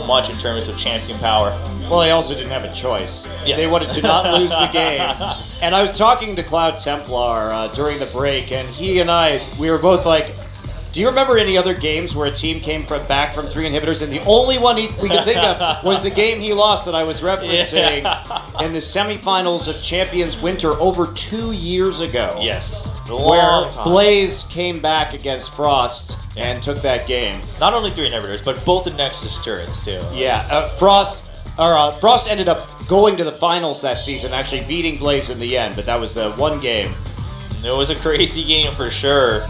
much in terms of champion power. Well, they also didn't have a choice. Yes. They wanted to not lose the game. And I was talking to Cloud Templar during the break, and he and we were both like, do you remember any other games where a team came back from 3 inhibitors, and the only one we could think of was the game he lost that I was referencing in the semifinals of Champions Winter over 2 years ago? Yes. Where Blaze came back against Frost and took that game. Not only 3 inhibitors, but both the Nexus turrets, too. Yeah, Frost ended up going to the finals that season, actually beating Blaze in the end, but that was the one game. It was a crazy game for sure.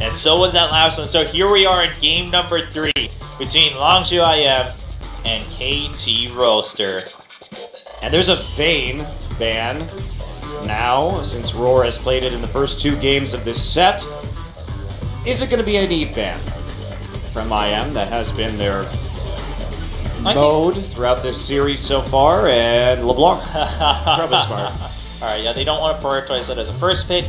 And so was that last one. So here we are in game number 3 between LongzhuIM and KT Roaster. And there's a Vayne ban now, since Roar has played it in the first 2 games of this set. Is it going to be an Eve ban from IM? That has been their mode throughout this series so far, and LeBlanc. Probably smart. Alright, yeah, they don't want to prioritize that as a first pick.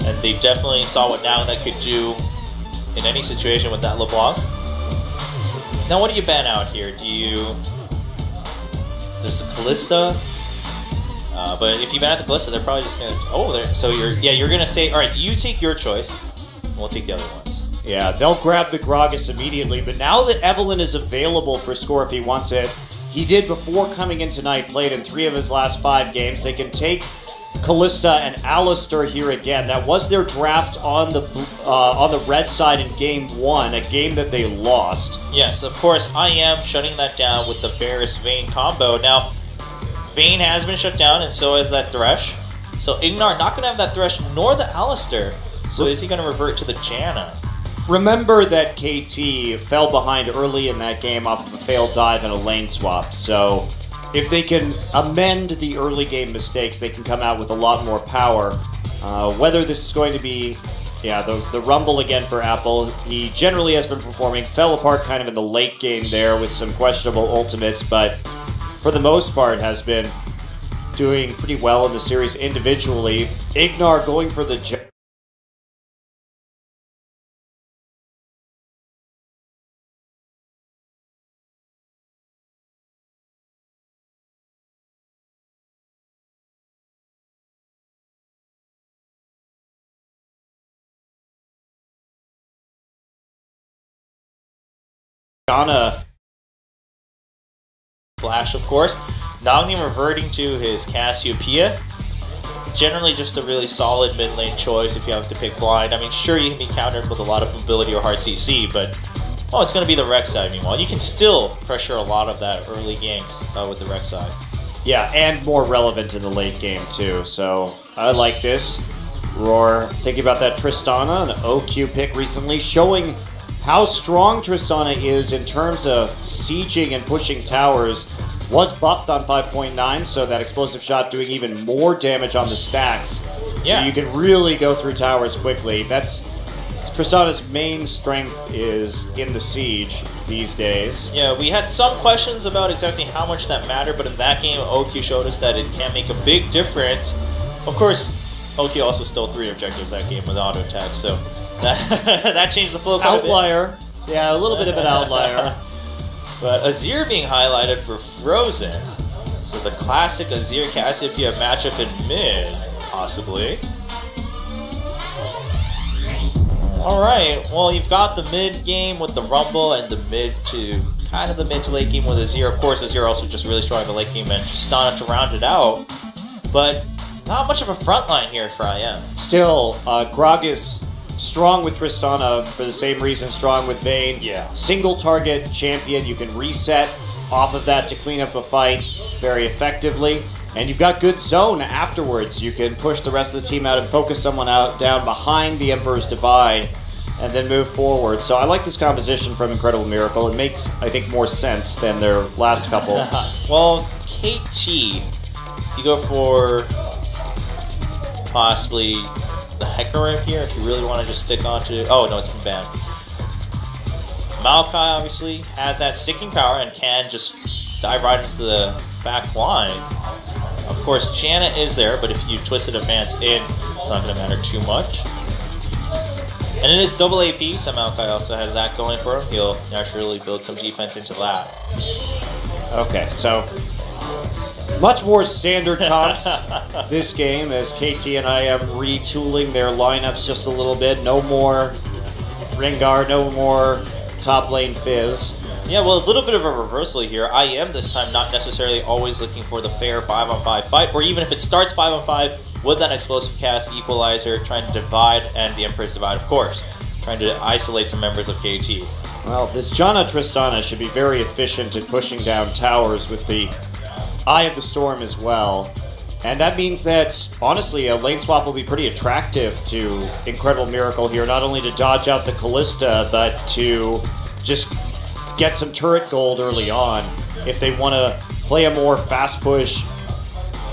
And they definitely saw what Nagna could do in any situation with that LeBlanc. Now, what do you ban out here? There's the Callista. But if you ban out the Callista, they're probably just gonna. So you're gonna say, all right, you take your choice, and we'll take the other ones. Yeah, they'll grab the Gragas immediately. But now that Evelyn is available for score if he wants it, he did before coming in tonight. Played in 3 of his last 5 games. They can take Callista and Alistar here again. That was their draft on the red side in game 1, a game that they lost. Yes, of course, I am shutting that down with the Varus Vayne combo. Now, Vayne has been shut down, and so has that Thresh. So Ignar not going to have that Thresh, nor the Alistar. So is he going to revert to the Janna? Remember that KT fell behind early in that game off of a failed dive and a lane swap. So if they can amend the early game mistakes, they can come out with a lot more power. Whether this is going to be, the Rumble again for Apple, he generally has been performing, fell apart kind of in the late game there with some questionable ultimates, but for the most part has been doing pretty well in the series individually. Ignar going for the Janna. Flash, of course. Nagni reverting to his Cassiopeia. Generally just a really solid mid lane choice if you have to pick blind. I mean, sure, you can be countered with a lot of mobility or hard CC, but it's going to be the Rek'Sai meanwhile. You can still pressure a lot of that early ganks with the Rek'Sai. Yeah, and more relevant in the late game too, so I like this. Roar thinking about that Tristana, an OQ pick recently, showing how strong Tristana is in terms of sieging and pushing towers. Was buffed on 5.9, so that explosive shot doing even more damage on the stacks. Yeah. So you can really go through towers quickly. That's Tristana's main strength is in the siege these days. Yeah, we had some questions about exactly how much that mattered, but in that game, OQ showed us that it can make a big difference. Of course, OQ also stole 3 objectives that game with auto attack, so that changed the flow quite a bit. Outlier. Yeah, a little bit of an outlier. But Azir being highlighted for Frozen. So the classic Azir Cassiopeia matchup in mid, possibly. Alright, well, you've got the mid game with the Rumble and the mid to late game with Azir. Of course, Azir also just really strong in the late game and Tristana to round it out. But not much of a front line here for IM. Still, Gragas strong with Tristana for the same reason, strong with Vayne. Yeah. Single target champion, you can reset off of that to clean up a fight very effectively. And you've got good zone afterwards. You can push the rest of the team out and focus someone out down behind the Emperor's Divide and then move forward. So I like this composition from Incredible Miracle. It makes, I think, more sense than their last couple. Well, KT, you go for possibly the Hecarim here if you really want to just stick on to... Oh, no, it's been banned. Maokai obviously has that sticking power and can just dive right into the back line. Of course, Janna is there, but if you twist it advance in, it's not going to matter too much. And in his double AP, somehow Kai also has that going for him. He'll naturally build some defense into that. Okay, so much more standard comps this game as KT and I am retooling their lineups just a little bit. No more Rengar, no more top lane Fizz. Yeah, well, a little bit of a reversal here. I am this time not necessarily always looking for the fair 5-on-5 fight, or even if it starts 5-on-5 with that explosive cast equalizer, trying to divide, and the Empress divide, of course, trying to isolate some members of KT. Well, this Janna Tristana should be very efficient in pushing down towers with the Eye of the Storm as well. And that means that, honestly, a lane swap will be pretty attractive to Incredible Miracle here, not only to dodge out the Kalista, but to just get some turret gold early on if they want to play a more fast push,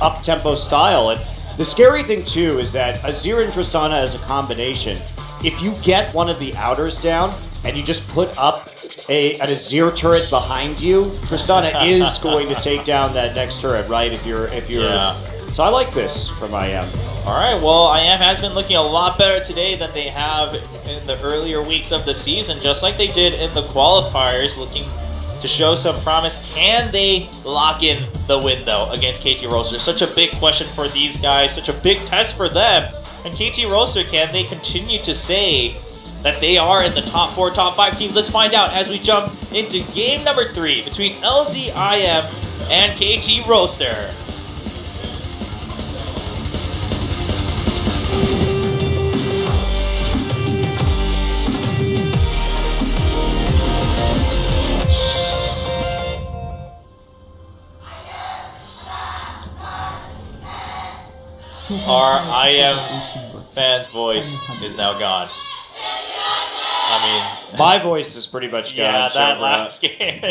up-tempo style. And the scary thing, too, is that Azir and Tristana as a combination, if you get one of the outers down and you just put up an Azir turret behind you, Tristana is going to take down that next turret, right? If you're Yeah. So I like this from IM. All right, well, IM has been looking a lot better today than they have in the earlier weeks of the season, just like they did in the qualifiers, looking to show some promise. Can they lock in the win, though, against KT Roaster? Such a big question for these guys, such a big test for them. And KT Roaster, can they continue to say that they are in the top 4, top 5 teams? Let's find out as we jump into game number 3 between LZIM and KT Roaster. Our IM fan's voice is now gone. I mean, My voice is pretty much gone. yeah, so, that last game.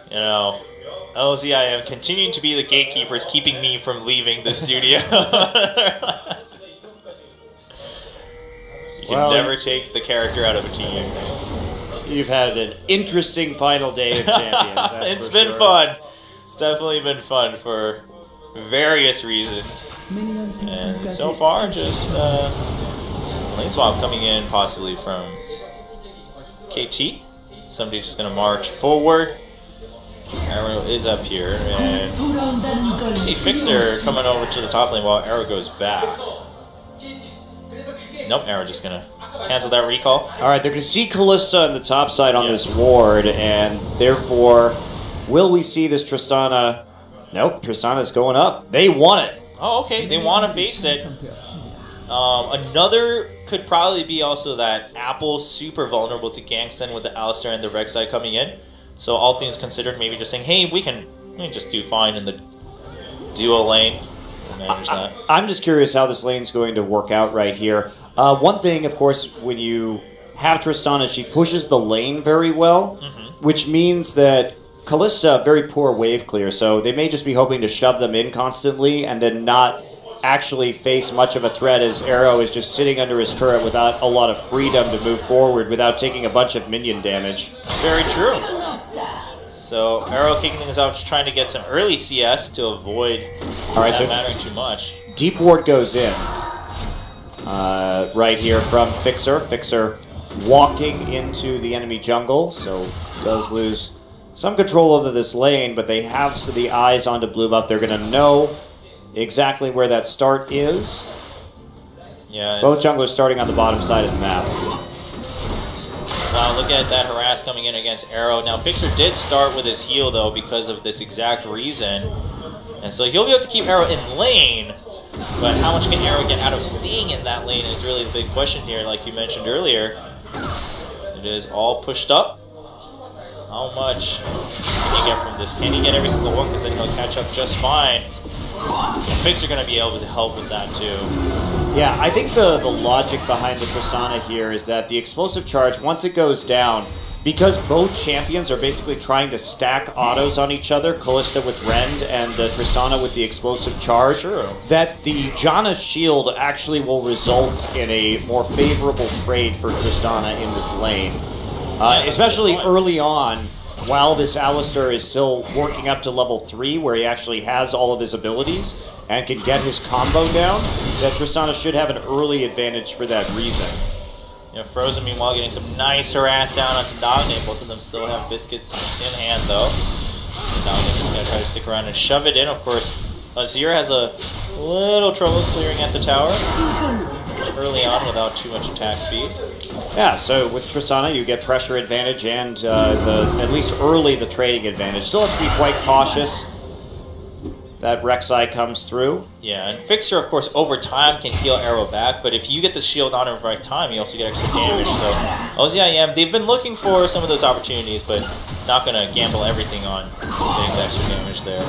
You know, LZIM continuing to be the gatekeepers, keeping me from leaving the studio. You can never take the character out of a team. You've had an interesting final day of Champions. That's It's for been sure. fun. It's definitely been fun for various reasons. And so far, just lane swap coming in possibly from KT. Somebody just going to march forward. Arrow is up here. And you see Fixer coming over to the top lane while Arrow goes back. Nope, Arrow just going to cancel that recall. All right, they're going to see Kalista on the top side on Yes. this ward, and therefore, will we see this Tristana? Nope, Tristana's going up. They want it. Oh, okay. They want to face it. Another could probably be also that Apple super vulnerable to Gangsten with the Alistar and the Rek'Sai coming in. So all things considered, maybe just saying, hey, we can just do fine in the duo lane and manage that. I'm just curious how this lane's going to work out right here. One thing, of course, when you have Tristana, she pushes the lane very well, which means that Kalista, very poor wave clear, so they may just be hoping to shove them in constantly and then not actually face much of a threat as Arrow is just sitting under his turret without a lot of freedom to move forward without taking a bunch of minion damage. Very true. So Arrow kicking things off, just trying to get some early CS to avoid that mattering too much. Deep ward goes in. Right here from Fixer. Fixer walking into the enemy jungle, so does lose some control over this lane, but they have the eyes onto blue buff. They're going to know exactly where that start is. Yeah. Both junglers starting on the bottom side of the map. Wow, look at that harass coming in against Arrow. Now, Fixer did start with his heal, though, because of this exact reason. And so he'll be able to keep Arrow in lane, but how much can Arrow get out of staying in that lane is really the big question here, like you mentioned earlier. It is all pushed up. How much can he get from this? Can he get every single one? Because then he'll catch up just fine. And Fixer going to be able to help with that, too. Yeah, I think the logic behind the Tristana here is that the explosive charge, once it goes down, because both champions are basically trying to stack autos on each other, Kalista with Rend and Tristana with the explosive charge, that the Janna shield actually will result in a more favorable trade for Tristana in this lane. Especially early on, while this Alistar is still working up to level 3, where he actually has all of his abilities and can get his combo down, that Tristana should have an early advantage for that reason. You know, Frozen, meanwhile, getting some nice harass down onto Nagne. Both of them still have biscuits in hand, though. Nagne just going to try to stick around and shove it in. Of course, Azir has a little trouble clearing at the tower early on without too much attack speed. Yeah, so with Tristana, you get pressure advantage and at least early the trading advantage. Still have to be quite cautious. That Rek'Sai comes through. Yeah, and Fixer, of course, over time can heal Arrow back, but if you get the shield on him at the right time, you also get extra damage. So LongzhuIM, they've been looking for some of those opportunities, but not going to gamble everything on getting the extra damage there.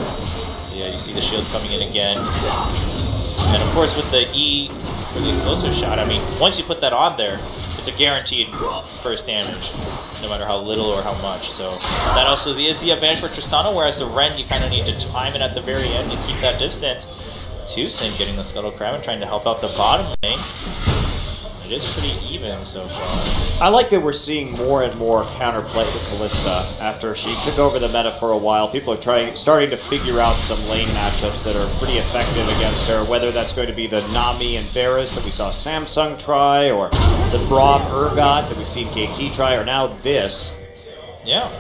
So yeah, you see the shield coming in again. And of course, with the E for the explosive shot, I mean, once you put that on there, it's a guaranteed burst damage, no matter how little or how much. So that also is the advantage for Tristana, whereas the Ren, you kind of need to time it at the very end to keep that distance. Tucson getting the Scuttle Crab and trying to help out the bottom lane. It is pretty even so far. I like that we're seeing more and more counterplay with Kalista after she took over the meta for a while. People are starting to figure out some lane matchups that are pretty effective against her, whether that's going to be the Nami and Varus that we saw Samsung try, or the Braum Urgot that we've seen KT try, or now this. Yeah.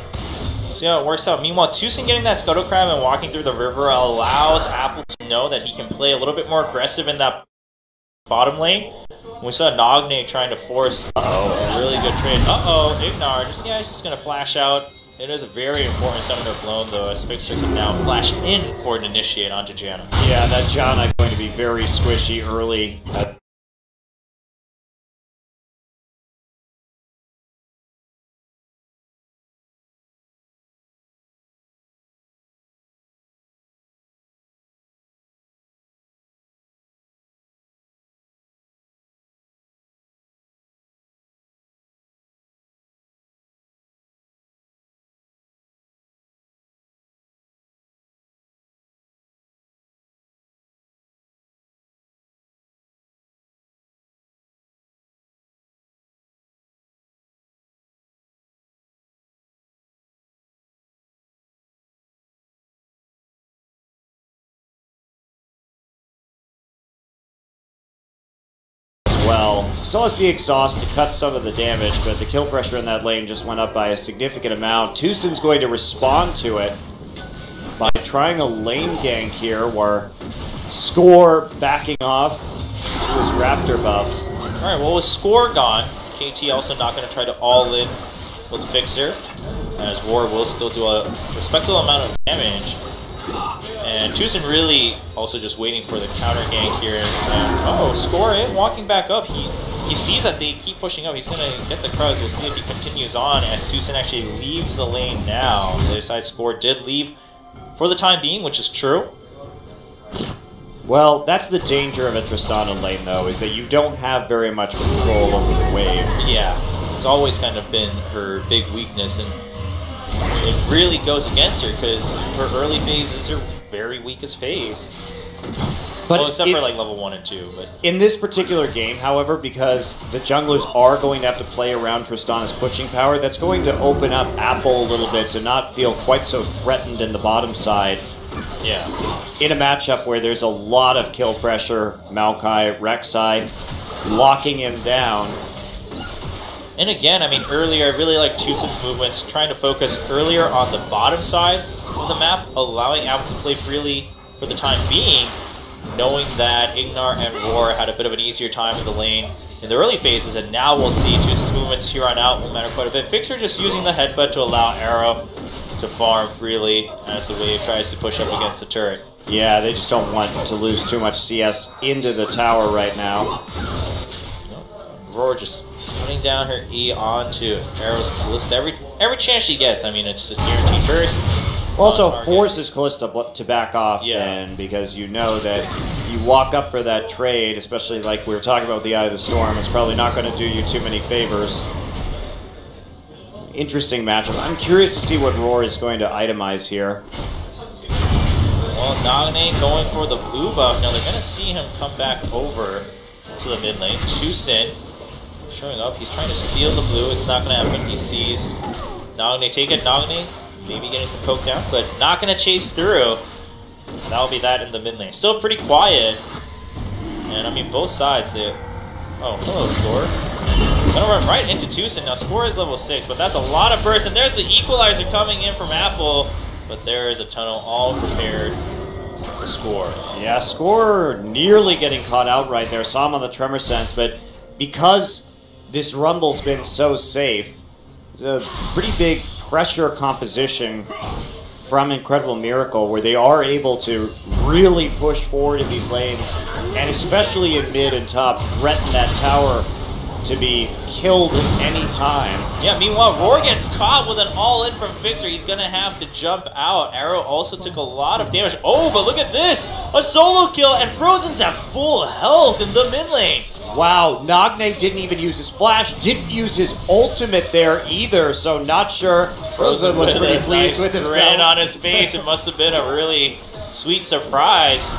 See how it works out. Meanwhile, Tucson getting that Scuttle Crab and walking through the river allows Apple to know that he can play a little bit more aggressive in that bottom lane. We saw Nagne trying to force a really good trade. Ignar, he's just going to flash out. It is a very important summoner blown, though, as Fixer can now flash in for an initiate onto Janna. Yeah, that Janna going to be very squishy early. Well, still has the exhaust to cut some of the damage, but the kill pressure in that lane just went up by a significant amount. Tucson's going to respond to it by trying a lane gank here, where Score backing off to his Raptor buff. Alright, well with Score gone, KT also not going to try to all-in with Fixer, as Roar will still do a respectable amount of damage. And Tucson really also just waiting for the counter gank here. And, Score is walking back up. He sees that they keep pushing up. He's going to get the Kruz. We'll see if he continues on as Tucson actually leaves the lane now. The other side, Score did leave for the time being, which is true. Well, that's the danger of a Tristana lane, though, is that you don't have very much control over the wave. Yeah, it's always kind of been her big weakness, and it really goes against her because her early phase is her very weakest phase. But well, except for like level 1 and 2. But in this particular game, however, because the junglers are going to have to play around Tristana's pushing power, that's going to open up Apple a little bit to not feel quite so threatened in the bottom side. Yeah. In a matchup where there's a lot of kill pressure, Maokai, Rek'Sai locking him down. And again, I mean, earlier, I really like Tucson's movements, trying to focus earlier on the bottom side of the map, allowing Apple to play freely for the time being, knowing that Ignar and Roar had a bit of an easier time in the lane in the early phases, and now we'll see Tucson's movements here on out will matter quite a bit. Fixer just using the headbutt to allow Arrow to farm freely as the wave tries to push up against the turret. Yeah, they just don't want to lose too much CS into the tower right now. Roar just putting down her E onto Arrow's Kalista every chance she gets. I mean, it's just guaranteed burst. Also forces Kalista to back off then, because you know that you walk up for that trade, especially like we were talking about with the Eye of the Storm, it's probably not going to do you too many favors. Interesting matchup. I'm curious to see what Roar is going to itemize here. Well, Nagne going for the blue buff. Now they're going to see him come back over to the mid lane. Tucson showing up. He's trying to steal the blue. It's not going to happen. He sees Nagne take it. Nagne maybe getting some poke down, but not going to chase through. And that'll be that in the mid lane. Still pretty quiet. And I mean, both sides, they... Oh, hello, Score. Gonna run right into Tucson. Now score is level 6, but that's a lot of burst. And there's the equalizer coming in from Apple. But there is a tunnel all prepared to score. Yeah, score nearly getting caught out right there. Saw him on the tremor sense, but because this rumble's been so safe, it's a pretty big pressure composition from Incredible Miracle where they are able to really push forward in these lanes and especially in mid and top threaten that tower to be killed at any time. Yeah, meanwhile, Roar gets caught with an all-in from Fixer. He's going to have to jump out. Arrow also took a lot of damage. Oh, but look at this! A solo kill, and Frozen's at full health in the mid lane. Wow, Nagne didn't even use his flash, didn't use his ultimate there either, so not sure. Frozen was pretty pleased with himself. Grin on his face. It must have been a really sweet surprise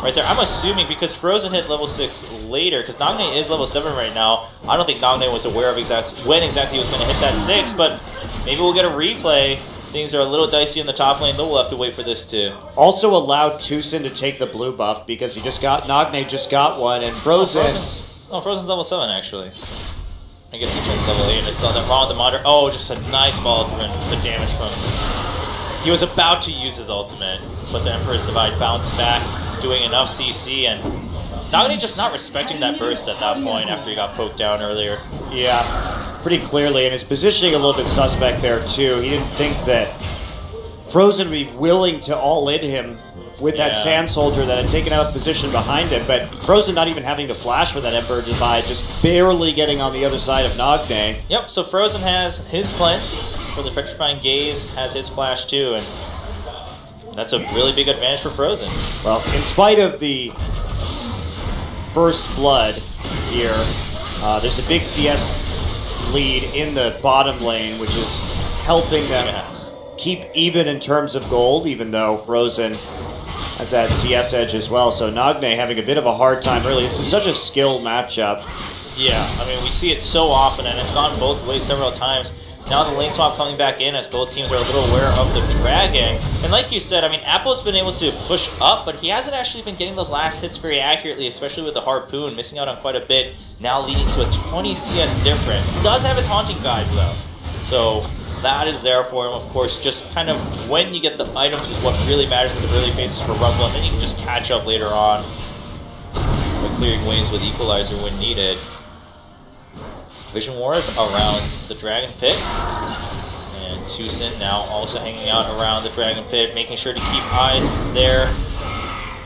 right there. I'm assuming because Frozen hit level 6 later, because Nagne is level 7 right now, I don't think Nagne was aware of when exactly he was going to hit that 6, but maybe we'll get a replay. Things are a little dicey in the top lane, though we'll have to wait for this too. Also allowed Tucson to take the blue buff because Nagne just got one, and Frozen... Frozen's level 7 actually. I guess he turned level 8 and saw them wrong with the monitor. Oh, just a nice follow through and the damage from... He was about to use his ultimate, but the Emperor's Divide bounced back, doing enough CC, and Nagne just not respecting that burst at that point after he got poked down earlier. Yeah, pretty clearly, and his positioning a little bit suspect there too. He didn't think that Frozen would be willing to all-in him with that Sand Soldier that had taken out position behind him, but Frozen not even having to flash for that Emperor Divide, just barely getting on the other side of Nagne. Yep, so Frozen has his cleanse for the Petrifying Gaze, has his flash too, and that's a really big advantage for Frozen. Well, in spite of the first blood here, there's a big CS lead in the bottom lane, which is helping them keep even in terms of gold, even though Frozen has that CS edge as well. So Nagne having a bit of a hard time early. This is such a skill matchup. Yeah, I mean, we see it so often, and it's gone both ways several times. Now the lane swap coming back in as both teams are a little aware of the Dragon. And like you said, I mean, Apple's been able to push up, but he hasn't actually been getting those last hits very accurately, especially with the Harpoon, missing out on quite a bit, now leading to a 20 CS difference. He does have his Haunting Guys, though. So that is there for him, of course. Just kind of when you get the items is what really matters with the early phases for Rumble, and then you can just catch up later on by clearing ways with Equalizer when needed. Vision Wars around the Dragon Pit. And Tucson now also hanging out around the Dragon Pit, making sure to keep eyes there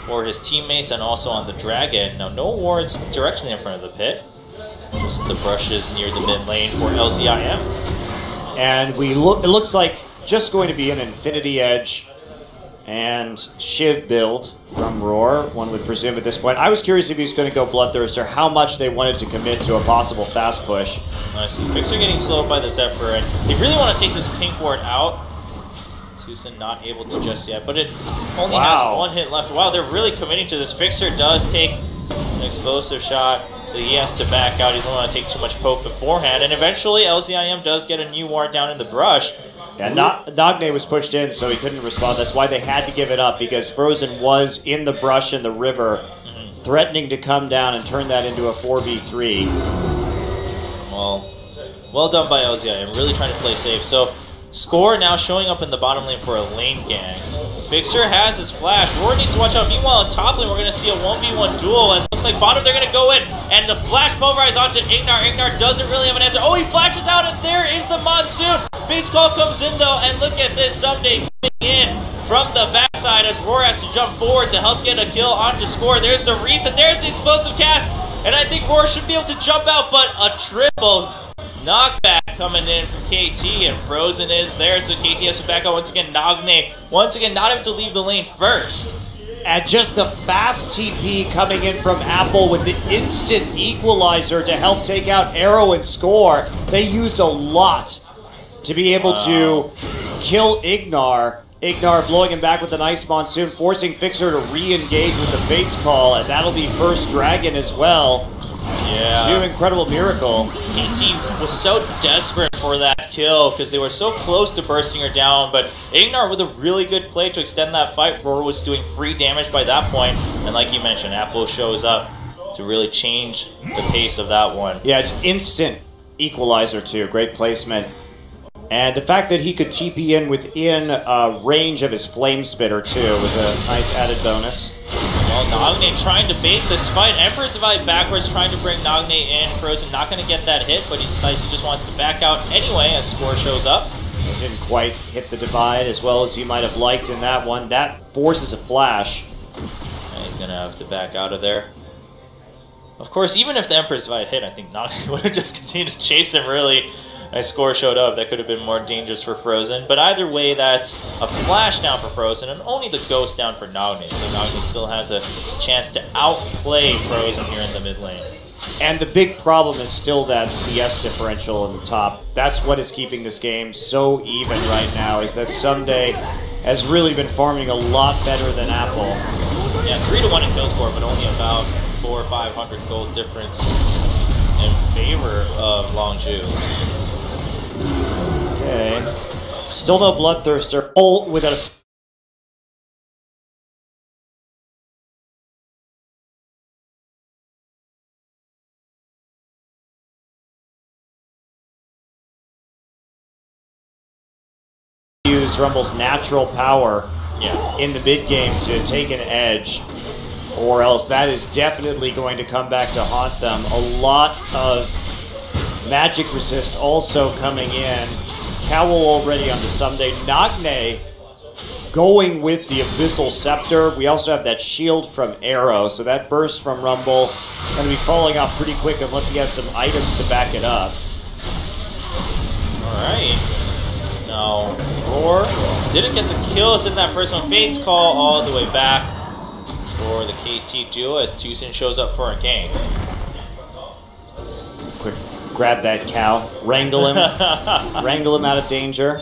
for his teammates and also on the Dragon. Now, no wards directly in front of the pit. Just the brushes near the mid lane for LZIM. And it looks like just going to be an Infinity Edge and Shiv build from Roar, one would presume at this point. I was curious if he was going to go Bloodthirster, how much they wanted to commit to a possible fast push. I see Fixer getting slowed by the Zephyr, and they really want to take this pink ward out. Tucson not able to just yet, but it only has one hit left. Wow, they're really committing to this. Fixer does take an explosive shot, so he has to back out. He doesn't want to take too much poke beforehand, and eventually LZIM does get a new ward down in the brush. Yeah, Nagne was pushed in, so he couldn't respond. That's why they had to give it up, because Frozen was in the brush in the river, threatening to come down and turn that into a 4v3. Well done by LZI. I'm really trying to play safe. So, Score now showing up in the bottom lane for a lane gang. Fixer has his flash. Roar needs to watch out. Meanwhile, in top lane, we're going to see a 1v1 duel, and looks like bottom they're going to go in, and the flash pulverize onto Ignar. Ignar doesn't really have an answer. Oh, he flashes out, and there is the Monsoon. Fate's Call comes in, though, and look at this. Someday coming in from the backside as Roar has to jump forward to help get a kill onto Score. There's the reset. There's the explosive cast, and I think Roar should be able to jump out, but a triple knockback coming in from KT, and Frozen is there, so KT has to back out once again. Nagne, once again, not able to leave the lane first. And just the fast TP coming in from Apple with the instant equalizer to help take out Arrow and Score. They used a lot to be able to kill Ignar. Ignar blowing him back with a nice Monsoon, forcing Fixer to re-engage with the Fates Call, and that'll be first Dragon as well. Yeah. To Incredible Miracle. KT was so desperate for that kill because they were so close to bursting her down, but Ignar with a really good play to extend that fight. Roar was doing free damage by that point, and like you mentioned, Apple shows up to really change the pace of that one. Yeah, it's instant equalizer too. Great placement. And the fact that he could TP in within range of his Flame Spitter too was a nice added bonus. Well, Nagne trying to bait this fight. Emperor survived backwards, trying to bring Nagne in. Frozen not going to get that hit, but he decides he just wants to back out anyway as Score shows up. Didn't quite hit the divide as well as he might have liked in that one. That forces a flash. And he's going to have to back out of there. Of course, even if the Emperor's divide hit, I think Nagne would have just continued to chase him really. As Score showed up, that could have been more dangerous for Frozen. But either way, that's a flash down for Frozen, and only the Ghost down for Nagne. So Nagne still has a chance to outplay Frozen here in the mid lane. And the big problem is still that CS differential in the top. That's what is keeping this game so even right now, is that Someday has really been farming a lot better than Apple. Yeah, 3-1 in kill score, but only about 400 or 500 gold difference in favor of LongzhuIM. Okay. Still no Bloodthirster. Ult with a... use Rumble's natural power in the mid game to take an edge, or else that is definitely going to come back to haunt them. A lot of magic resist also coming in. Cowl already onto Someday. Nagne going with the Abyssal Scepter. We also have that shield from Arrow, so that burst from Rumble going to be falling off pretty quick unless he has some items to back it up. Alright. Now, Roar didn't get the kills in that first one. Fade's call all the way back for the KT duo as Tucson shows up for a gank. Quick, grab that cow, wrangle him, wrangle him out of danger.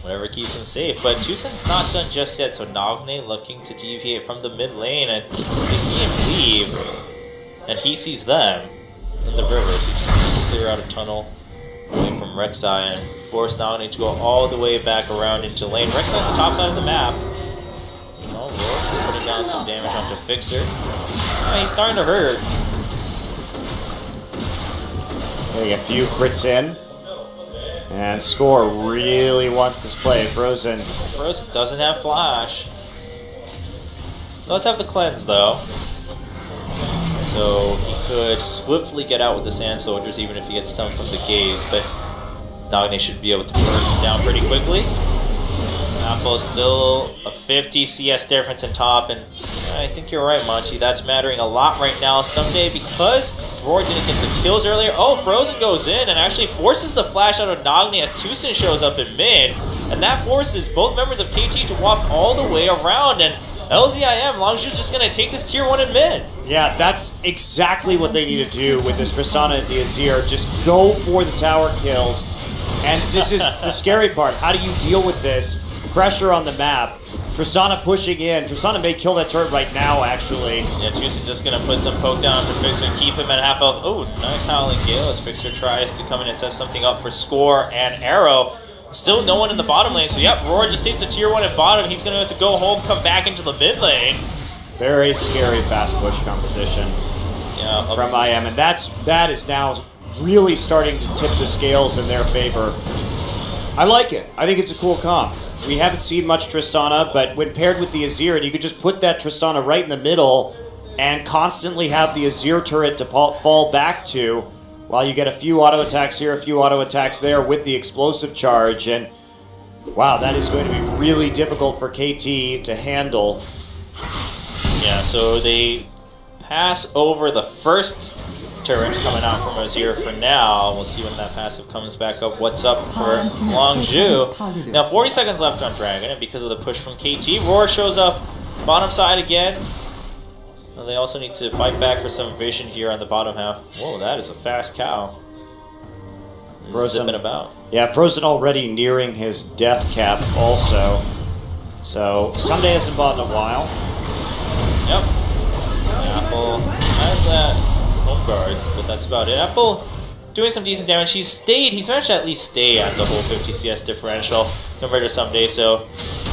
Whatever keeps him safe, but Tucson's not done just yet, so Nagne looking to deviate from the mid lane, and they see him leave, and he sees them in the river, so he just clear out a tunnel away from Rek'Sai and force Nagne to go all the way back around into lane. Rek'Sai on the top side of the map. Oh, Roar is putting down some damage onto Fixer. Yeah, he's starting to hurt. Okay, a few crits in. And Score really wants this play. Frozen. Frozen doesn't have Flash. Does have the Cleanse, though. So he could swiftly get out with the Sand Soldiers even if he gets stunned from the Gaze, but Nagne should be able to burst him down pretty quickly. Apple still a 50 CS difference in top, and I think you're right, Monty. That's mattering a lot right now. Someday, because Roar didn't get the kills earlier, Frozen goes in and actually forces the flash out of Nagne as Tucson shows up in mid, and that forces both members of KT to walk all the way around, and LZIM, LongzhuIM's just going to take this tier 1 in mid. Yeah, that's exactly what they need to do with this Tristana and the Azir. Just go for the tower kills. And this is the scary part. How do you deal with this? Pressure on the map. Tristana pushing in. Tristana may kill that turret right now, actually. Yeah, Tucson just going to put some poke down to Fixer and keep him at half health. Oh, nice Howling Gale as Fixer tries to come in and set something up for Score and Arrow. Still no one in the bottom lane, so yep, Roar just takes the tier 1 at bottom. He's going to have to go home, come back into the mid lane. Very scary fast push composition from IM, and that is now really starting to tip the scales in their favor. I like it. I think it's a cool comp. We haven't seen much Tristana, but when paired with the Azir, and you could just put that Tristana right in the middle and constantly have the Azir turret to fall back to, while you get a few auto attacks here, a few auto attacks there with the explosive charge, and wow, that is going to be really difficult for KT to handle. Yeah, so they pass over the first turret coming out from Azir for now. We'll see when that passive comes back up. What's up for LongzhuIM? Now 40 seconds left on Dragon, and because of the push from KT, Roar shows up bottom side again. And they also need to fight back for some vision here on the bottom half. Whoa, that is a fast cow. Frozen zipping about. Yeah, Frozen already nearing his death cap also. So Someday hasn't bought in a while. Yep. Apple has that home guards, but that's about it. Apple doing some decent damage. He's managed to at least stay at the whole 50 CS differential compared to Someday, so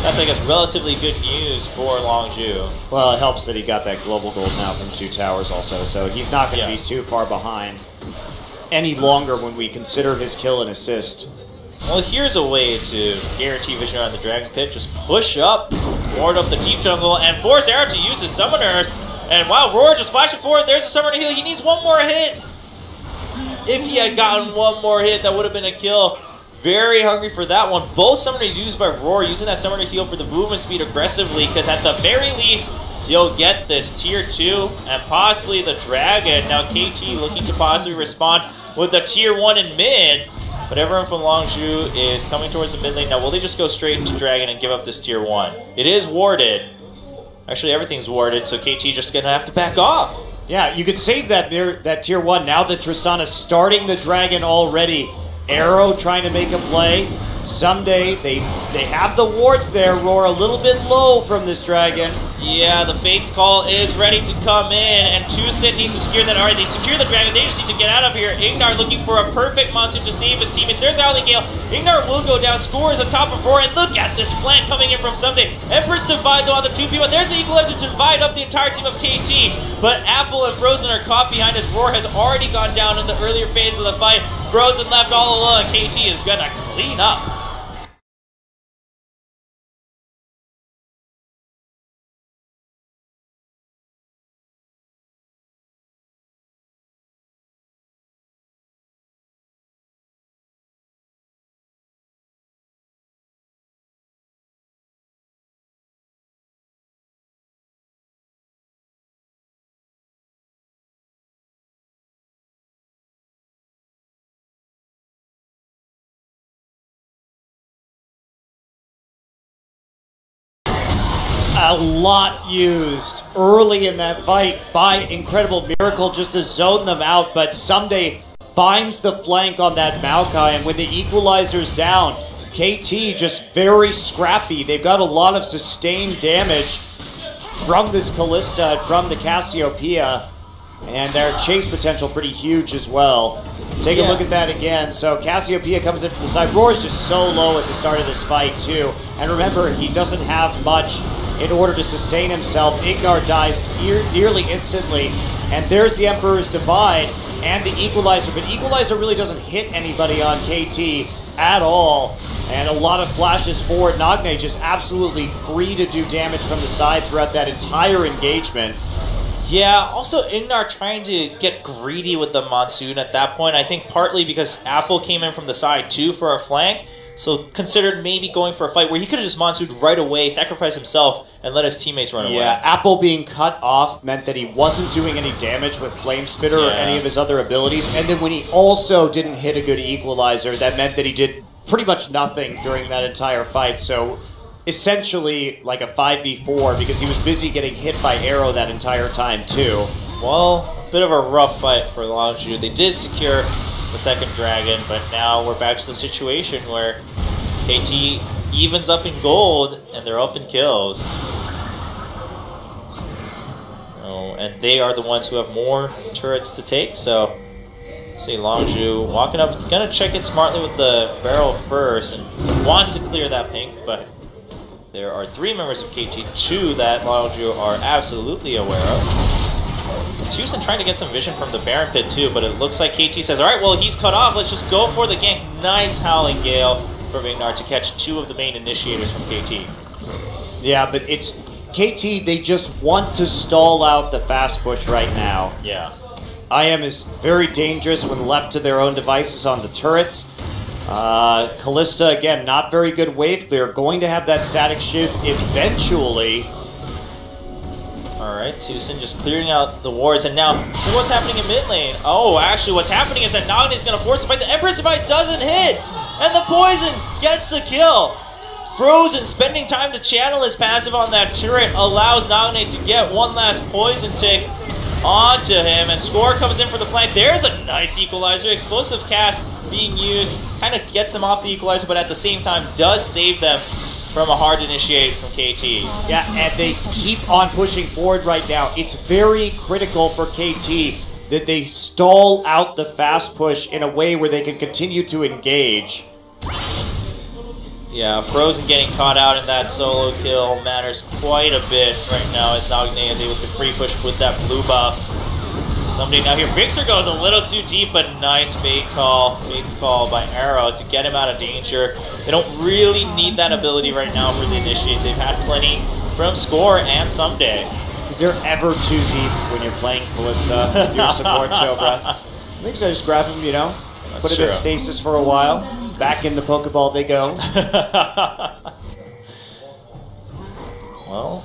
that's, I guess, relatively good news for LongzhuIM. Well, it helps that he got that global gold now from 2 towers also, so he's not going to be too far behind. any longer when we consider his kill and assist. Well, here's a way to guarantee vision on the Dragon Pit. Just push up, ward up the deep jungle, and force Arrow to use his summoners. And wow, Roar just flashing forward. There's a summoner heal. He needs one more hit. If he had gotten one more hit, that would have been a kill. Very hungry for that one. Both summoners used by Roar, using that summoner heal for the movement speed aggressively, because at the very least, you'll get this tier 2 and possibly the Dragon. Now KT looking to possibly respond with the tier 1 in mid. But everyone from Longzhu is coming towards the mid lane. Now, will they just go straight into Dragon and give up this tier 1? It is warded. Actually, everything's warded, so KT just going to have to back off. Yeah, you could save that tier 1 now that Tristana's starting the Dragon already. Arrow trying to make a play. Someday, they have the wards there. Roar a little bit low from this Dragon. Yeah, the Fate's Call is ready to come in, and Tucson needs to secure that. All right, they secure the Dragon. They just need to get out of here. Ignar looking for a perfect monsoon to save his teammates. There's Owly Gale. Ignar will go down, scores on top of Roar, and look at this flank coming in from Someday. Empress Divide, though, on the 2 people. There's the Equalizer to divide up the entire team of KT, but Apple and Frozen are caught behind as Roar has already gone down in the earlier phase of the fight. Frozen left all alone. KT is going to clean up. A lot used early in that fight by Incredible Miracle just to zone them out, but Someday finds the flank on that Maokai, and when the equalizer's down, KT just very scrappy. They've got a lot of sustained damage from this Kalista and from the Cassiopeia, and their chase potential pretty huge as well. Take a look at that again. So Cassiopeia comes in from the side. Roar's just so low at the start of this fight too, and remember, he doesn't have much in order to sustain himself. Ignar dies nearly instantly, and there's the Emperor's Divide and the Equalizer, but Equalizer really doesn't hit anybody on KT at all, and a lot of flashes forward. Nagne just absolutely free to do damage from the side throughout that entire engagement. Yeah, also Ignar trying to get greedy with the Monsoon at that point. I think partly because Apple came in from the side too for a flank, so considered maybe going for a fight where he could have just Monsooned right away, sacrificed himself, and let his teammates run away. Yeah, Apple being cut off meant that he wasn't doing any damage with Flame Spitter or any of his other abilities, and then when he also didn't hit a good Equalizer, that meant that he did pretty much nothing during that entire fight, so essentially like a 5v4 because he was busy getting hit by Arrow that entire time too. Well, a bit of a rough fight for Longzhu. They did secure the second Dragon, but now we're back to the situation where KT evens up in gold and they're up in kills. Oh, and they are the ones who have more turrets to take, so see Longzhu walking up, gonna check it smartly with the barrel first and wants to clear that pink, but there are 3 members of KT, 2 that Longzhu are absolutely aware of. Tucson trying to get some vision from the Baron Pit too, but it looks like KT says, alright, well, he's cut off, let's just go for the gank. Nice Howling Gale from Ignar to catch 2 of the main initiators from KT. Yeah, but it's KT, they just want to stall out the fast push right now. Yeah. IM is very dangerous when left to their own devices on the turrets. Kalista, again, not very good wave clear. Going to have that static shift eventually. Alright, Tucson just clearing out the wards, and now look what's happening in mid lane. Oh, actually what's happening is that Nagne is going to force the fight. The Empress Divide doesn't hit, and the Poison gets the kill. Frozen spending time to channel his passive on that turret allows Nagne to get one last Poison tick onto him, and Score comes in for the flank. There's a nice Equalizer. Explosive cast being used, kind of gets them off the Equalizer, but at the same time does save them from a hard initiate from KT. Yeah, and they keep on pushing forward right now. It's very critical for KT that they stall out the fast push in a way where they can continue to engage. Yeah, Frozen getting caught out in that solo kill matters quite a bit right now as Nagne is able to free push with that blue buff. Somebody now here. Fixer goes a little too deep, but nice Fate's call by Arrow to get him out of danger. They don't really need that ability right now for the initiate. They've had plenty from Score and Someday. Is there ever too deep when you're playing Callista with your support Chobra? I think so. Just grab him, you know, put him in stasis for a while. Back in the Pokeball they go. Well,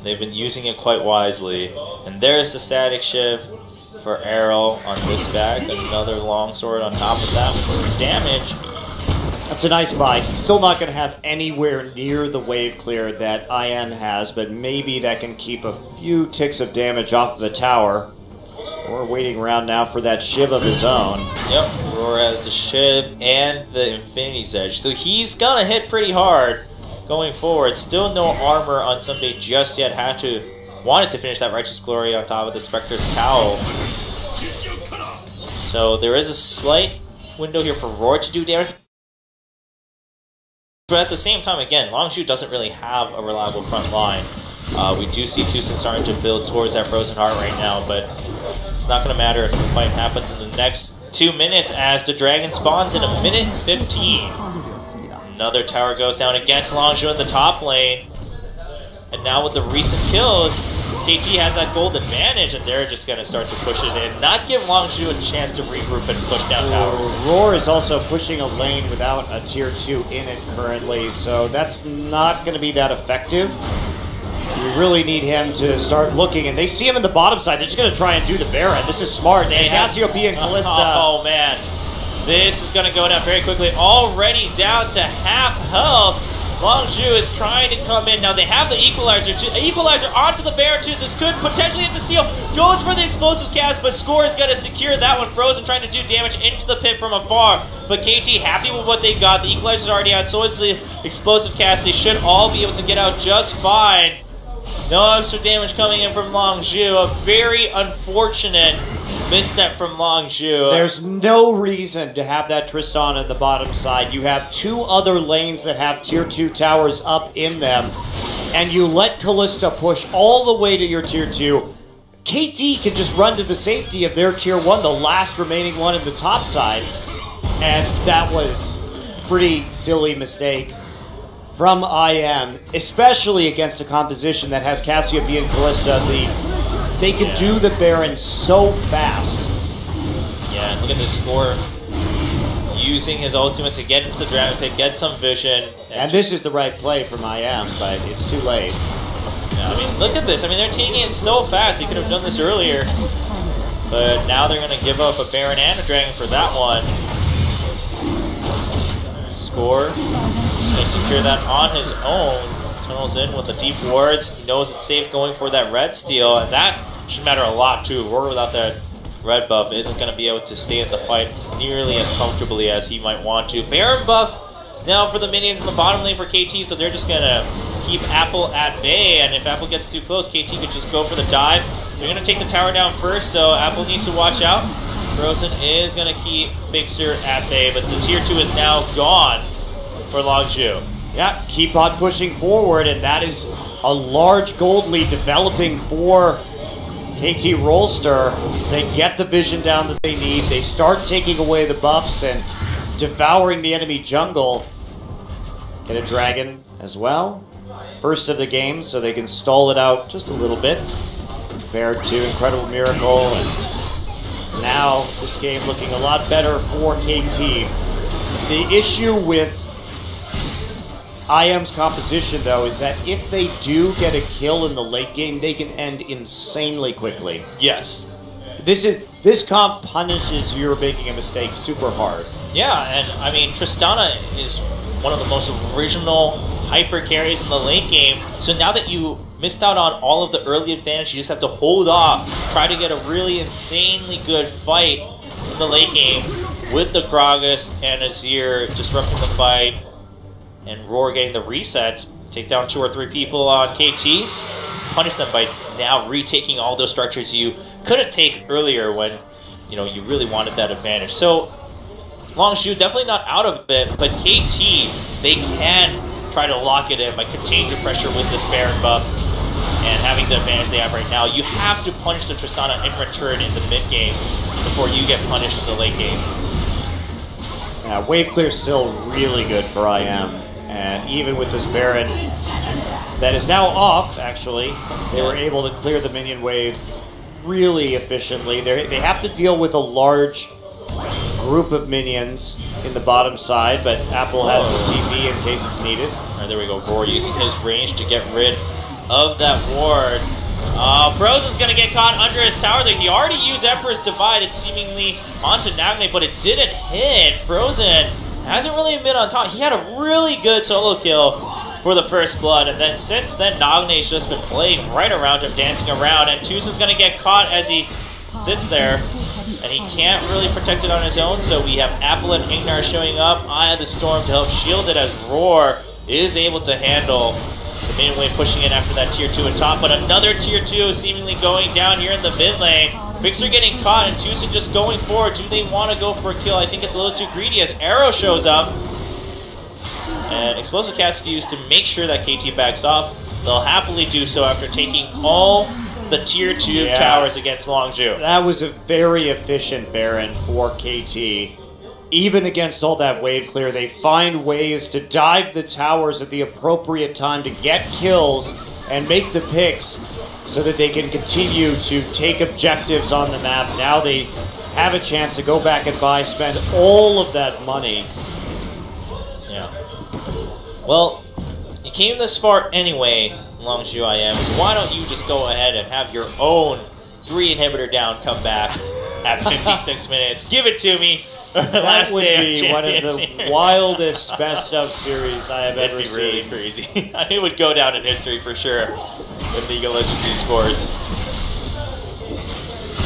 they've been using it quite wisely. And there's the static shift for Arrow on this bag. Another longsword on top of that with some damage. That's a nice buy. He's still not going to have anywhere near the wave clear that IM has, but maybe that can keep a few ticks of damage off of the tower. We're waiting around now for that Shiv of his own. Yep, Roar has the Shiv and the Infinity's Edge, so he's going to hit pretty hard going forward. Still no armor on Someday just yet. Wanted to finish that Righteous Glory on top of the Spectre's Cowl. So there is a slight window here for Roar to do damage. But at the same time, again, LongzhuIM doesn't really have a reliable front line. We do see Tucson starting to build towards that Frozen Heart right now, but it's not going to matter if the fight happens in the next 2 minutes as the Dragon spawns in 1:15. Another tower goes down against LongzhuIM in the top lane. And now with the recent kills, KT has that gold advantage, and they're just going to start to push it in. Not give LongzhuIM a chance to regroup and push down towers. Roar is also pushing a lane without a tier 2 in it currently, so that's not going to be that effective. We really need him to start looking, and they see him in the bottom side. They're just going to try and do the Baron. This is smart. They have Cassiopeia and Callista. Oh, man. This is going to go down very quickly. Already down to half health. LongzhuIM is trying to come in. Now they have the Equalizer too. Equalizer onto the Baron too. This could potentially hit the steal. Goes for the Explosives cast, but Score is going to secure that one. Frozen trying to do damage into the pit from afar. But KT happy with what they got. The Equalizer's already out, so is the Explosive cast. They should all be able to get out just fine. No extra damage coming in from LongzhuIM. A very unfortunate misstep from LongzhuIM. There's no reason to have that Tristan on the bottom side. You have 2 other lanes that have tier 2 towers up in them, and you let Callista push all the way to your tier 2. KT can just run to the safety of their tier 1, the last remaining one in the top side, and that was a pretty silly mistake from IM, especially against a composition that has Cassiopeia and Callista. They can do the Baron so fast. Yeah, and look at this Score using his ultimate to get into the Dragon Pit, get some vision. And this is the right play from IM, but it's too late. Yeah, I mean, look at this. I mean, they're taking it so fast. They could have done this earlier. But now they're going to give up a Baron and a Dragon for that one. Score. He's going to secure that on his own. Tunnels in with the deep wards. He knows it's safe going for that red steal, and that should matter a lot too. Roar without that red buff isn't going to be able to stay at the fight nearly as comfortably as he might want to. Baron buff now for the minions in the bottom lane for KT, so they're just going to keep Apple at bay, and if Apple gets too close, KT could just go for the dive. They're going to take the tower down first, so Apple needs to watch out. Frozen is going to keep Fixer at bay, but the tier 2 is now gone for LongzhuIM. Yeah, keep on pushing forward, and that is a large gold lead developing for KT Rolster as they get the vision down that they need. They start taking away the buffs and devouring the enemy jungle. Get a dragon as well. First of the game, so they can stall it out just a little bit compared to Incredible Miracle. And now this game looking a lot better for KT. The issue with IM's composition, though, is that if they do get a kill in the late game, they can end insanely quickly. Yes. This comp punishes you making a mistake super hard. Yeah, and I mean, Tristana is one of the most original hyper carries in the late game. So now that you missed out on all of the early advantage, you just have to hold off, try to get a really insanely good fight in the late game with the Gragas and Azir disrupting the fight. And Roar getting the resets, take down 2 or 3 people on KT, punish them by now retaking all those structures you couldn't take earlier when, you know, you really wanted that advantage. So LongzhuIM definitely not out of it, but KT, they can try to lock it in by contain your pressure with this Baron buff. and having the advantage they have right now, you have to punish the Tristana in return in the mid game before you get punished in the late game. Yeah, wave clear is still really good for IM, and even with this Baron that is now off, actually, they were able to clear the minion wave really efficiently. They have to deal with a large group of minions in the bottom side, but Apple has his TP in case it's needed. All right, there we go. Roar using his range to get rid of that ward. Frozen's going to get caught under his tower there. He already used Emperor's Divide. It's seemingly onto Nagne, but it didn't hit. Frozen hasn't really been on top. He had a really good solo kill for the first blood, and then since then, Nagne's just been playing right around him, dancing around, and Tusen's going to get caught as he sits there, and he can't really protect it on his own, so we have Apple and Ignar showing up. Eye of the Storm to help shield it as Roar is able to handle the minion wave pushing in after that tier 2 at top, but another tier 2 seemingly going down here in the mid lane. Fixer getting caught and Tusen just going forward. Do they want to go for a kill? I think it's a little too greedy as Arrow shows up. And Explosive Cast used to make sure that KT backs off. They'll happily do so after taking all the tier 2 towers against Longzhu. That was a very efficient Baron for KT. Even against all that wave clear, they find ways to dive the towers at the appropriate time to get kills and make the picks so that they can continue to take objectives on the map. Now they have a chance to go back and spend all of that money. Yeah. Well, you came this far anyway, LongzhuIM, so why don't you just go ahead and have your own 3 inhibitor down come back at 56 minutes. Give it to me. That would be one of the wildest best-of series I have ever seen. It'd be really crazy. It would go down in history for sure in League of Legends esports.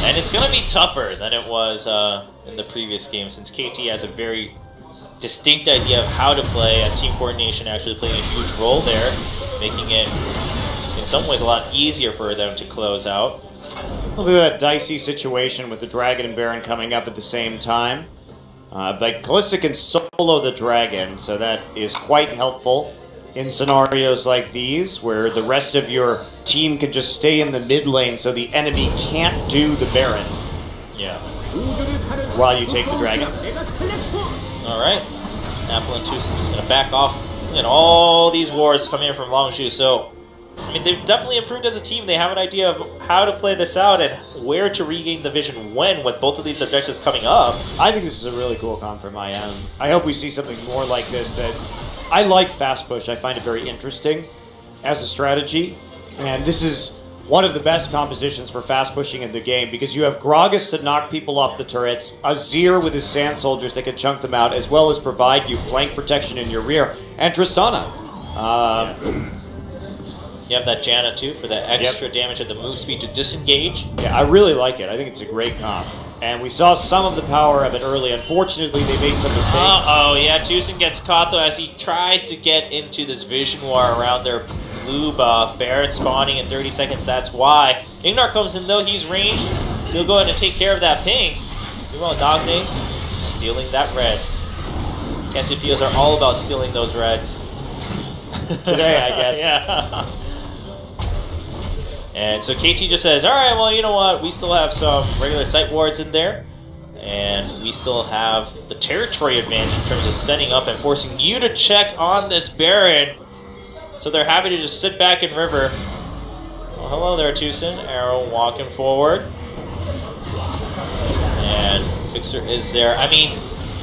And it's going to be tougher than it was in the previous game, since KT has a very distinct idea of how to play, and team coordination actually playing a huge role there, making it in some ways a lot easier for them to close out. A little bit of a dicey situation with the Dragon and Baron coming up at the same time. But Kalista can solo the Dragon, so that is quite helpful in scenarios like these, where the rest of your team can just stay in the mid lane so the enemy can't do the Baron. Yeah. While you take the Dragon. Alright. Apple and Tusen just going to back off. And all these wards coming in from Longzhu, so I mean, they've definitely improved as a team. They have an idea of how to play this out and where to regain the vision when, with both of these objectives coming up. I think this is a really cool comp from IM. I hope we see something more like this. That I like fast push. I find it very interesting as a strategy. And this is one of the best compositions for fast pushing in the game, because you have Gragas to knock people off the turrets, Azir with his Sand Soldiers that can chunk them out, as well as provide you flank protection in your rear, and Tristana. You have that Janna too for the extra damage and the move speed to disengage. Yeah, I really like it. I think it's a great comp. And we saw some of the power of it early. Unfortunately, they made some mistakes. Uh-oh, yeah, Tusen gets caught though as he tries to get into this vision war around their blue buff. Baron spawning in 30 seconds, that's why. Ignar comes in though, he's ranged. So he'll go ahead and take care of that ping. Meanwhile, Nagne stealing that red. Casiopeias are all about stealing those reds. Today, I guess. Yeah. And so KT just says, alright, well, you know what? We still have some regular site wards in there. And we still have the territory advantage in terms of setting up and forcing you to check on this Baron. So they're happy to just sit back in river. Well, hello there, Tusen. Arrow walking forward. And Fixer is there. I mean,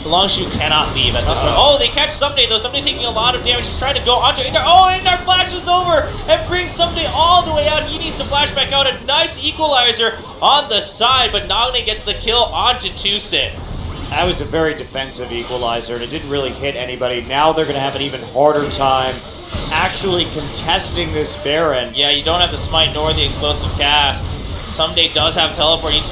Longzhu cannot leave at this point. Oh, they catch Someday, though. Someday taking a lot of damage. He's trying to go onto Ignar. Oh, Ignar flashes over and brings Someday all the way out. He needs to flash back out. A nice equalizer on the side, but Nagne gets the kill onto Tusen. That was a very defensive equalizer, and it didn't really hit anybody. Now they're going to have an even harder time actually contesting this Baron. Yeah, you don't have the smite nor the explosive cast. Someday does have teleport. He's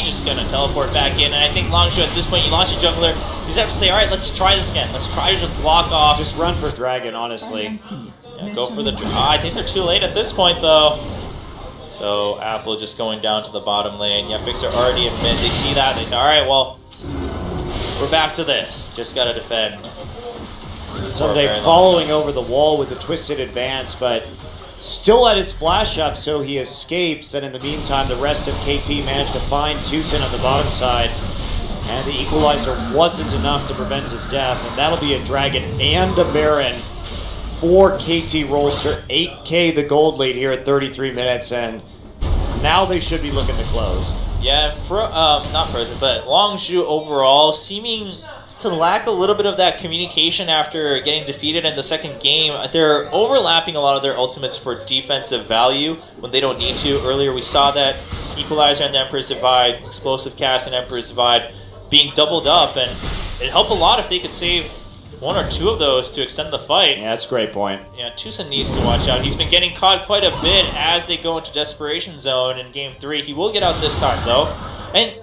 just going to teleport back in. And I think Longzhu, at this point, you lost your jungler. You just have to say, all right, let's try this again. Let's try to just block off. Just run for Dragon, honestly. Yeah, go for the... I think they're too late at this point, though. So Apple just going down to the bottom lane. Yeah, Fixer already in mid. They see that. They say, all right, well, we're back to this. Just got to defend. Someday following over the wall with a twisted advance, but still at his flash up, so he escapes, and in the meantime, the rest of KT managed to find Tucson on the bottom side, and the equalizer wasn't enough to prevent his death, and that'll be a Dragon and a Baron for KT Rolster. 8K the gold lead here at 33 minutes, and now they should be looking to close. Yeah, not Frozen, but Longzhu overall seeming to lack a little bit of that communication after getting defeated in the second game. They're overlapping a lot of their ultimates for defensive value when they don't need to. Earlier we saw that Equalizer and the Emperor's Divide, Explosive Cask and Emperor's Divide being doubled up, and it'd help a lot if they could save one or two of those to extend the fight. Yeah, that's a great point. Yeah, Tucson needs to watch out. He's been getting caught quite a bit as they go into Desperation Zone in Game 3. He will get out this time, though. And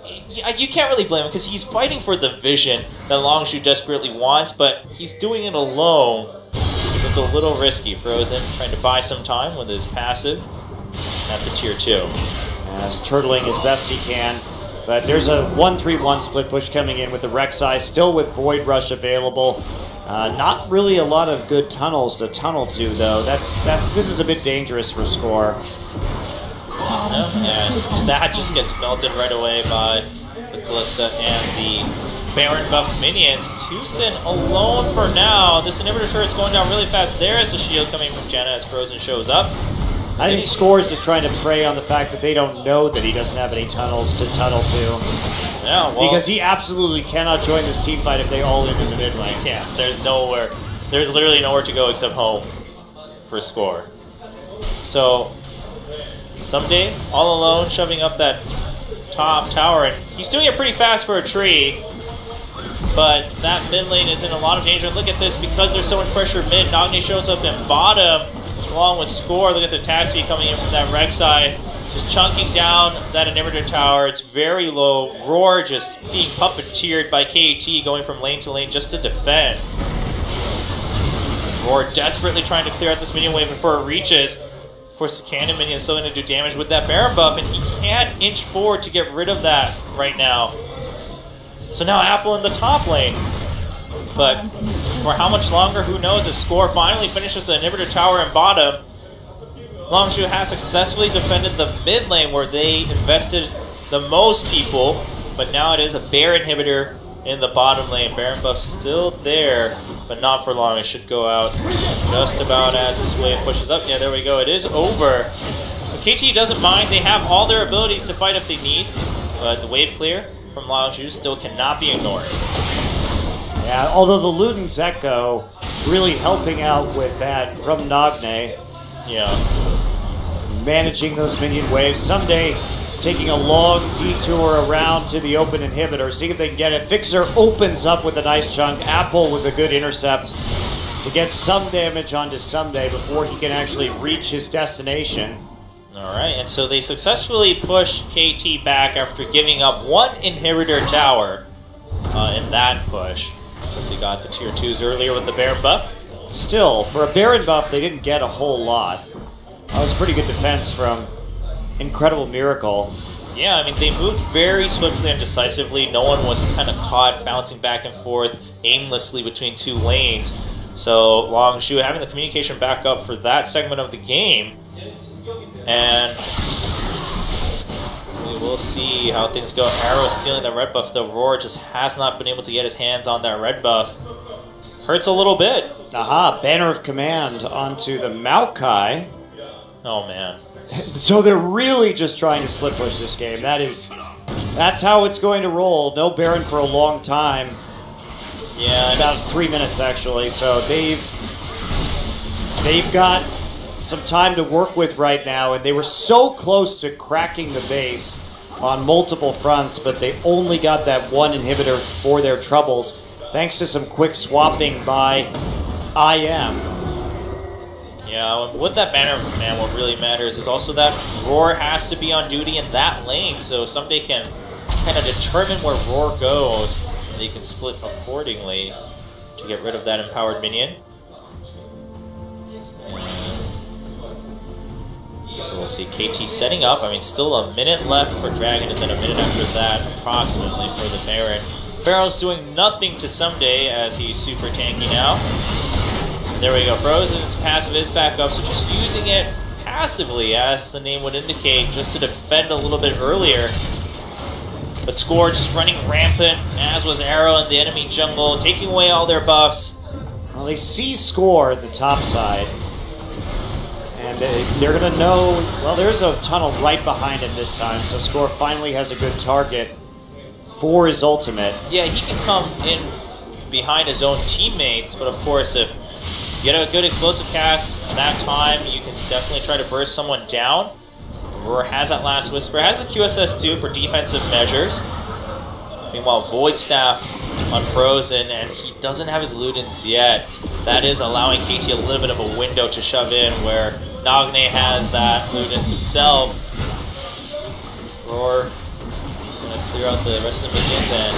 you can't really blame him, because he's fighting for the vision that Longzhu desperately wants, but he's doing it alone. So it's a little risky. Frozen trying to buy some time with his passive at the Tier 2. As turtling as best he can. But there's a 1-3-1 split push coming in with the Rek'Sai, still with Void Rush available. Not really a lot of good tunnels to tunnel to, though. This is a bit dangerous for Score. And that just gets melted right away by the Callista and the Baron buffed minions. Tucson alone for now. This inhibitor turret's going down really fast. There's the shield coming from Janna as Frozen shows up. I think Score is just trying to prey on the fact that they don't know that he doesn't have any tunnels to tunnel to. Yeah, well, because he absolutely cannot join this team fight if they all live in the mid lane. Yeah, there's literally nowhere to go except home for Score. So, someday, all alone, shoving up that top tower, and he's doing it pretty fast for a tree, but that mid lane is in a lot of danger. Look at this, because there's so much pressure mid, Nogni shows up in bottom, along with Score. Look at the attack speed coming in from that Rek'Sai, just chunking down that inhibitor tower. It's very low. Roar just being puppeteered by KT, going from lane to lane just to defend. Roar desperately trying to clear out this minion wave before it reaches. Of course, the cannon minion is still going to do damage with that Baron buff, and he can't inch forward to get rid of that right now. So now Apple in the top lane. But for how much longer, who knows, as Score finally finishes the inhibitor tower in bottom. Longzhu has successfully defended the mid lane where they invested the most people, but now it is a Bear inhibitor in the bottom lane. Baron buff still there, but not for long. It should go out just about as this wave pushes up. Yeah, there we go. It is over. KT doesn't mind. They have all their abilities to fight if they need, but the wave clear from Longzhu still cannot be ignored. Yeah, although the Luden's Echo really helping out with that from Nogni. Yeah. Managing those minion waves. Someday taking a long detour around to the open inhibitor, see if they can get it. Fixer opens up with a nice chunk. Apple with a good intercept to get some damage onto Someday before he can actually reach his destination. Alright, and so they successfully push KT back after giving up one inhibitor tower in that push. Because he got the tier 2s earlier with the Baron buff. Still, for a Baron buff, they didn't get a whole lot. That was a pretty good defense from Incredible Miracle. Yeah, I mean, they moved very swiftly and decisively. No one was kind of caught bouncing back and forth aimlessly between two lanes. So Longzhu having the communication back up for that segment of the game. And we will see how things go. Arrow stealing the red buff. The Roar just has not been able to get his hands on that red buff. Hurts a little bit. Aha, Banner of Command onto the Maokai. Oh, man. So they're really just trying to split push this game. That's how it's going to roll. No Baron for a long time. Yeah, about 3 minutes actually. So they've got some time to work with right now, and they were so close to cracking the base on multiple fronts, but they only got that one inhibitor for their troubles, thanks to some quick swapping by IM. Yeah, with that Banner, man, what really matters is also that Roar has to be on duty in that lane, so somebody can kind of determine where Roar goes, and they can split accordingly to get rid of that empowered minion. So we'll see KT setting up. I mean, still a minute left for Dragon, and then a minute after that, approximately, for the Baron. Pharaoh's doing nothing to Someday as he's super tanky now. There we go. Frozen's passive is back up, so just using it passively, as the name would indicate, just to defend a little bit earlier. But Score just running rampant, as was Arrow in the enemy jungle, taking away all their buffs. Well, they see Score at the top side. And they're going to know, well, there's a tunnel right behind him this time, so Score finally has a good target for his ultimate. Yeah, he can come in behind his own teammates, but of course, if you get a good explosive cast at that time, you can definitely try to burst someone down. Roar has that Last Whisper, has a QSS too for defensive measures. Meanwhile, Void Staff unfrozen, and he doesn't have his Ludens yet. That is allowing KT a little bit of a window to shove in, where Nagne has that Ludens himself. Roar is going to clear out the rest of the minions, and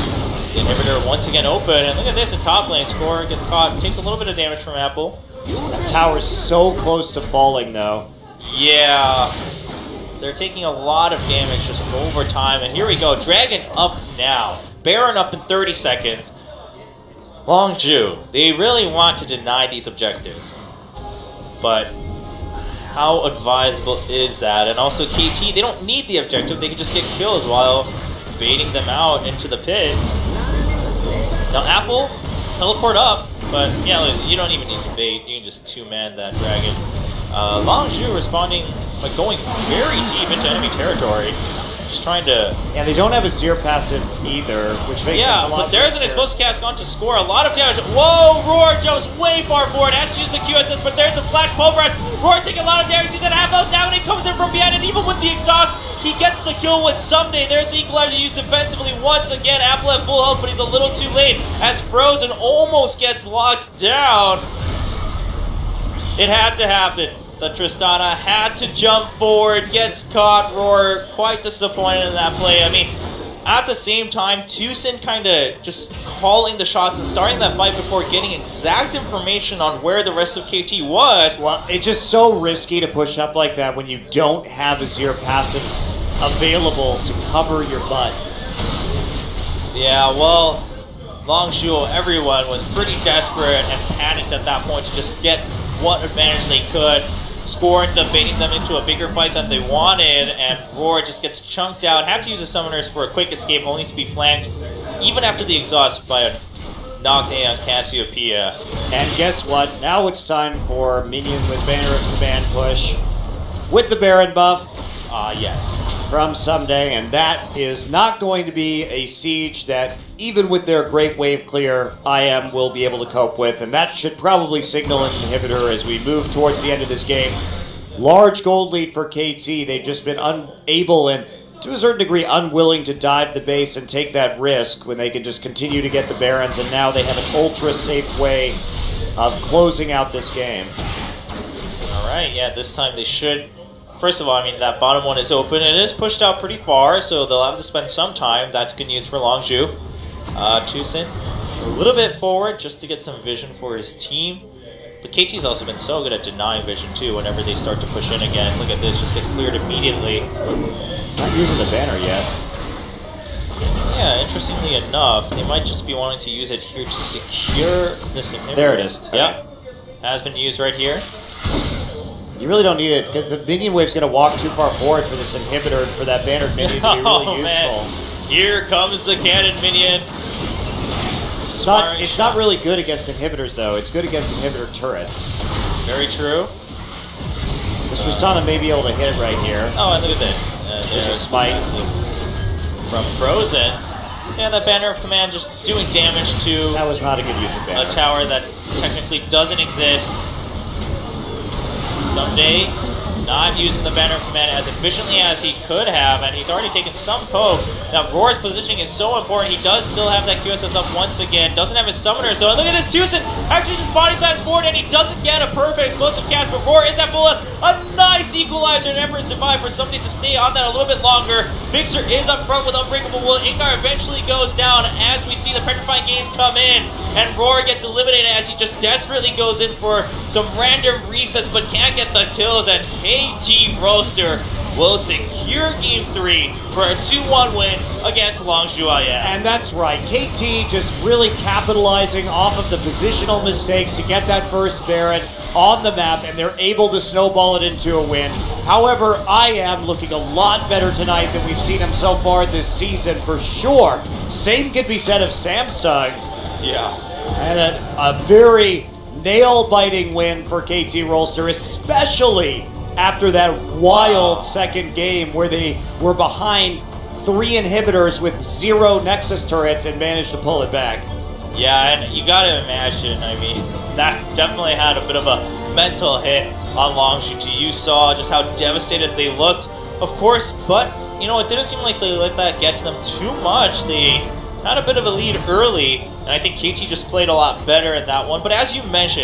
the inhibitor once again open. And look at this in top lane. Score gets caught, takes a little bit of damage from Apple. That tower's so close to falling, though. Yeah. They're taking a lot of damage just over time. And here we go. Dragon up now. Baron up in 30 seconds. LongzhuIM, they really want to deny these objectives. But how advisable is that? And also KT, they don't need the objective. They can just get kills while baiting them out into the pits. Now Apple, teleport up. But yeah, you don't even need to bait. You can just two-man that dragon. LongzhuIM responding by going very deep into enemy territory. Just trying to... Yeah, they don't have a Zero passive either, which makes this a lot. But there's an explosive cast on to Score a lot of damage. Whoa, Roar jumps way far forward, has to use the QSS, but there's a flash pulverize. Roar's taking a lot of damage, he's at half health now, and he comes in from behind, and even with the exhaust, he gets the kill with Someday. There's the equalizer used defensively once again. Apple at full health, but he's a little too late, as Frozen almost gets locked down. It had to happen. The Tristana had to jump forward, gets caught. Roar quite disappointed in that play. I mean, at the same time, Tucson kind of just calling the shots and starting that fight before getting exact information on where the rest of KT was. Well, it's just so risky to push up like that when you don't have a Zero passive available to cover your butt. Yeah, well, LongzhuIM, everyone was pretty desperate and panicked at that point to just get what advantage they could. Score ended up baiting them into a bigger fight than they wanted, and Roar just gets chunked out. Had to use the summoners for a quick escape, only to be flanked, even after the exhaust, by a knockdown on Cassiopeia. And guess what? Now it's time for Minion with Banner of Command push with the Baron buff. Yes. From Someday, and that is not going to be a siege that, even with their great wave clear, IM will be able to cope with, and that should probably signal an inhibitor as we move towards the end of this game. Large gold lead for KT. They've just been unable and, to a certain degree, unwilling to dive the base and take that risk when they can just continue to get the Barons, and now they have an ultra-safe way of closing out this game. Alright, yeah, this time they should... First of all, I mean, that bottom one is open. It is pushed out pretty far, so they'll have to spend some time. That's good news for LongzhuIM. Tucson, a little bit forward just to get some vision for his team. But KT's also been so good at denying vision, too, whenever they start to push in again. Look at this, just gets cleared immediately. Not using the banner yet. Yeah, interestingly enough, they might just be wanting to use it here to secure this inhibitor. There it is. Yep. Has been used right here. You really don't need it, because the minion wave's going to walk too far forward for this inhibitor and for that bannered minion to be really useful. Man. Here comes the cannon minion. It's not really good against inhibitors, though. It's good against inhibitor turrets. Very true. This Tristana may be able to hit it right here. Oh, and look at this. There's a spike from Frozen. So yeah, that Banner of Command just doing damage to... That was not a good use of banner. A tower that technically doesn't exist. Someday, not using the Banner of Command as efficiently as he could have, and he's already taken some poke. Now, Roar's positioning is so important. He does still have that QSS up once again. Doesn't have his summoner, so look at this. Tucson actually just body slides forward, and he doesn't get a perfect explosive cast, but Roar is at full health. A nice equalizer and Emperor's Divide for somebody to stay on that a little bit longer. Vixer is up front with Unbreakable Will. Ingar eventually goes down as we see the Petrifying Gaze come in, and Roar gets eliminated as he just desperately goes in for some random resets, but can't get the kills, and KT Roaster will secure Game 3 for a 2-1 win against LongzhuIM. And that's right, KT just really capitalizing off of the positional mistakes to get that first Baron on the map, and they're able to snowball it into a win. However, IM looking a lot better tonight than we've seen him so far this season, for sure. Same could be said of Samsung. Yeah. And a very nail-biting win for KT Rolster, especially after that wild second game where they were behind 3 inhibitors with 0 Nexus turrets and managed to pull it back. Yeah, and you gotta imagine, I mean, that definitely had a bit of a mental hit on Longzhu. You saw just how devastated they looked, of course, but, you know, it didn't seem like they let that get to them too much. They had a bit of a lead early, and I think KT just played a lot better in that one. But as you mentioned,